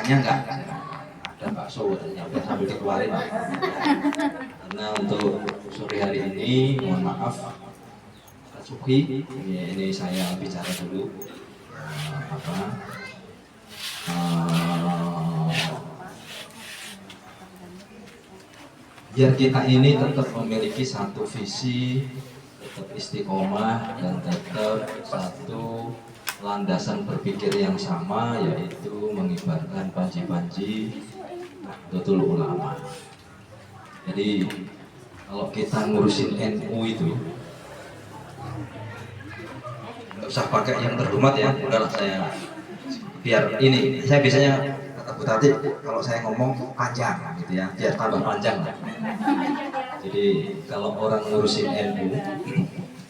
makannya enggak? Ada bakso katanya, udah sambil dikeluarin. Karena untuk sore hari ini, mohon maaf, Kak Suki, ini saya bicara dulu. Apa? Biar kita ini tetap memiliki satu visi, tetap istiqomah dan tetap satu landasan berpikir yang sama, yaitu mengibarkan panji-panji Nahdlatul Ulama. Jadi kalau kita ngurusin NU itu nggak usah pakai yang terhormat ya, udahlah saya biar ini saya biasanya kata Bu Tati kalau saya ngomong panjang gitu ya, biar tambah panjang. Jadi kalau orang ngurusin NU,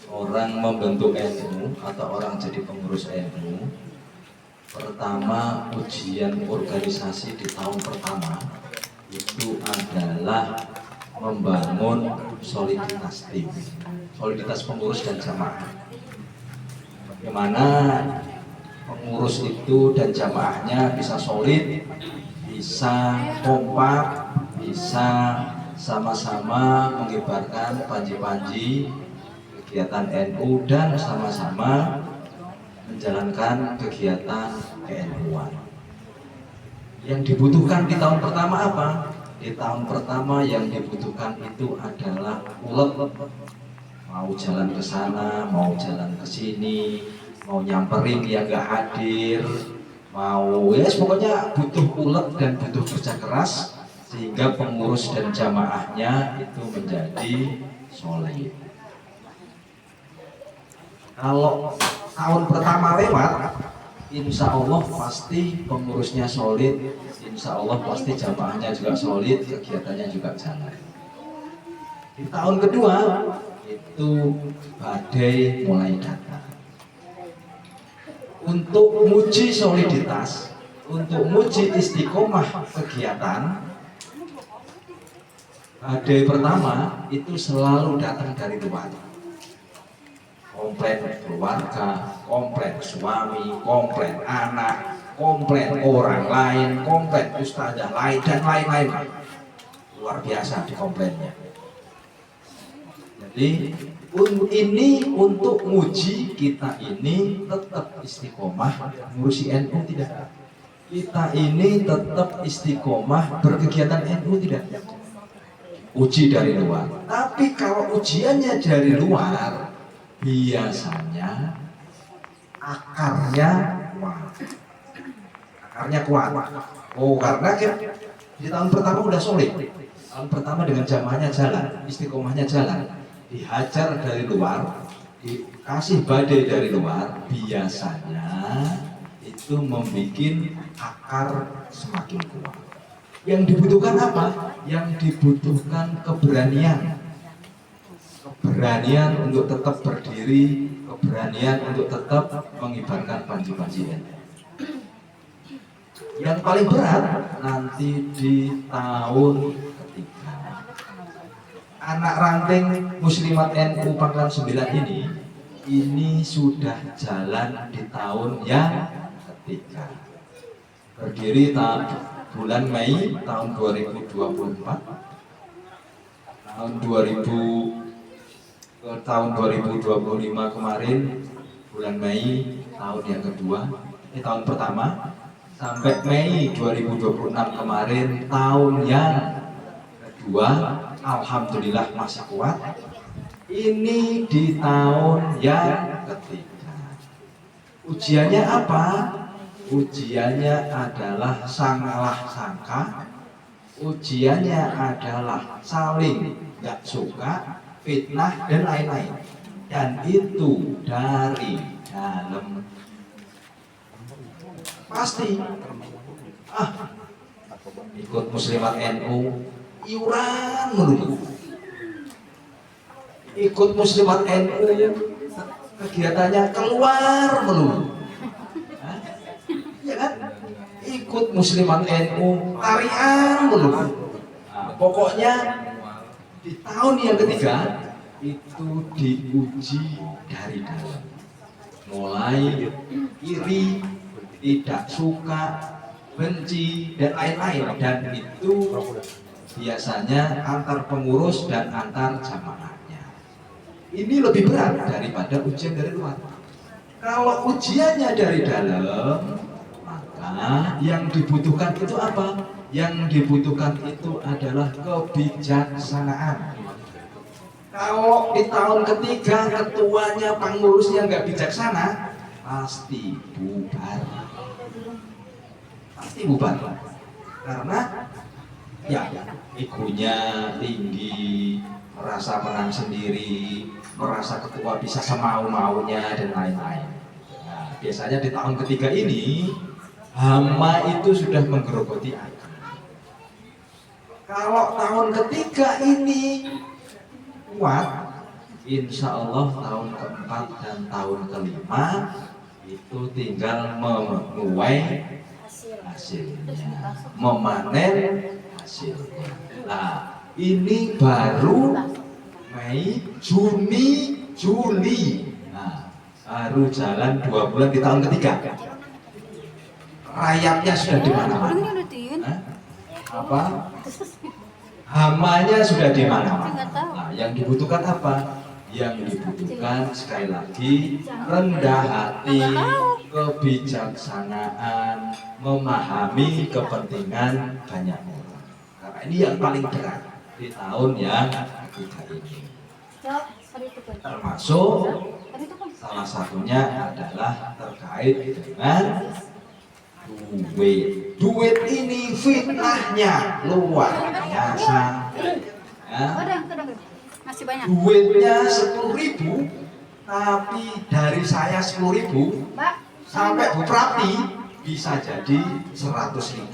orang membentuk NU atau orang jadi pengurus NU, pertama ujian organisasi di tahun pertama itu adalah membangun soliditas tim, soliditas pengurus dan jamaah. Bagaimana pengurus itu dan jamaahnya bisa solid, bisa kompak, bisa sama-sama mengibarkan panji-panji kegiatan NU dan sama-sama menjalankan kegiatan ke-NU-an. Yang dibutuhkan di tahun pertama apa? Di tahun pertama yang dibutuhkan itu adalah ulet. Mau jalan ke sana, mau jalan ke sini, mau nyamperin yang nggak hadir, mau pokoknya butuh ulet dan butuh kerja keras sehingga pengurus dan jamaahnya itu menjadi solid. Kalau tahun pertama lewat, insya Allah pasti pengurusnya solid, insya Allah pasti jamaahnya juga solid, kegiatannya juga jalan. Di tahun kedua itu badai mulai datang. Untuk menguji soliditas, untuk menguji istiqomah kegiatan, badai pertama itu selalu datang dari luar. Komplain keluarga, komplain suami, komplain anak, komplain orang lain, komplain ustazah lain dan lain-lain. Luar biasa di komplainnya. Jadi ini untuk uji kita ini tetap istiqomah ngurusi NU tidak. Kita ini tetap istiqomah berkegiatan NU tidak. Uji dari luar. Tapi kalau ujiannya dari luar, biasanya akarnya kuat. Akarnya kuat. Oh, karena di tahun pertama udah solid. Tahun pertama dengan jamaahnya jalan, istiqomahnya jalan. Dihajar dari luar, dikasih badai dari luar, biasanya itu membuat akar semakin kuat. Yang dibutuhkan apa? Yang dibutuhkan keberanian. Keberanian untuk tetap berdiri, keberanian untuk tetap mengibarkan panji-panji NU. Yang paling berat nanti di tahun ketiga. Anak ranting Muslimat NU Pangkalan 9 ini sudah jalan di tahun yang ketiga. Berdiri bulan Mei tahun 2024, tahun 2025 kemarin bulan Mei tahun yang kedua, ini tahun pertama, sampai Mei 2026 kemarin tahun yang kedua. Alhamdulillah masih kuat. Ini di tahun yang ketiga. Ujiannya apa? Ujiannya adalah sangalah sangka. Ujiannya adalah saling gak suka, fitnah dan lain-lain. Dan itu dari dalam. Pasti ikut Muslimat NU iuran melulu, ikut Muslimat NU kegiatannya keluar melulu, ya kan? Ikut Muslimat NU tarian melulu. Pokoknya di tahun yang ketiga itu diuji dari dalam, mulai iri, tidak suka, benci dan lain-lain, dan itu biasanya antar pengurus dan antar jamaahnya. Ini lebih berat daripada ujian dari luar. Kalau ujiannya dari dalam, maka yang dibutuhkan itu apa? Yang dibutuhkan itu adalah kebijaksanaan. Kalau di tahun ketiga ketuanya pengurusnya nggak bijaksana, pasti bubar. Pasti bubar. Karena ya egonya tinggi, merasa menang sendiri, merasa ketua bisa semau-maunya dan lain-lain. Nah, biasanya di tahun ketiga ini hama itu sudah menggerogoti aku. Kalau tahun ketiga ini kuat, insya Allah tahun keempat dan tahun kelima itu tinggal menuai hasilnya, memanen hasilnya. Nah, ini baru Mei, Juni, Juli. Nah, baru jalan 2 bulan di tahun ketiga. Rayapnya sudah di mana-mana. Apa? Hamanya sudah di mana-mana. Nah, yang dibutuhkan apa? Yang dibutuhkan sekali lagi rendah hati, kebijaksanaan, memahami kepentingan banyak orang. Karena ini yang paling berat di tahun yang ketiga ini. Termasuk salah satunya adalah terkait dengan duit. Duit ini fitnahnya luar biasa. Ya. Masih banyak. Duitnya 10.000, tapi dari saya 10.000 sampai Bu Prati bisa jadi 100.000.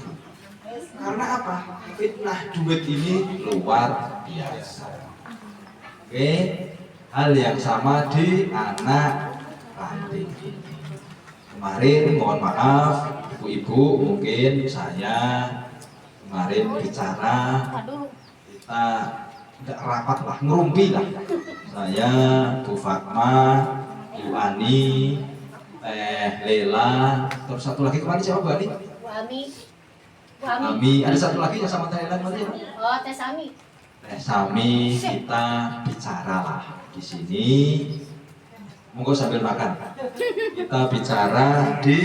Karena apa? Fitnah duit ini luar biasa. Oke, hal yang sama di anak ranting ini. Kemarin mohon maaf ibu-ibu, mungkin saya kemarin bicara kita tidak rapat lah, ngerumpi lah. Saya, Bu Fatma, Bu Ani, Teh Lela, terus satu lagi kemarin siapa Bu Ani? Bu Ami. Ami, ada satu lagi yang sama Teh Lela kemarin? Oh, Teh Sami. Teh Sami, kita bicara lah di sini. Monggo sambil makan. Kita bicara di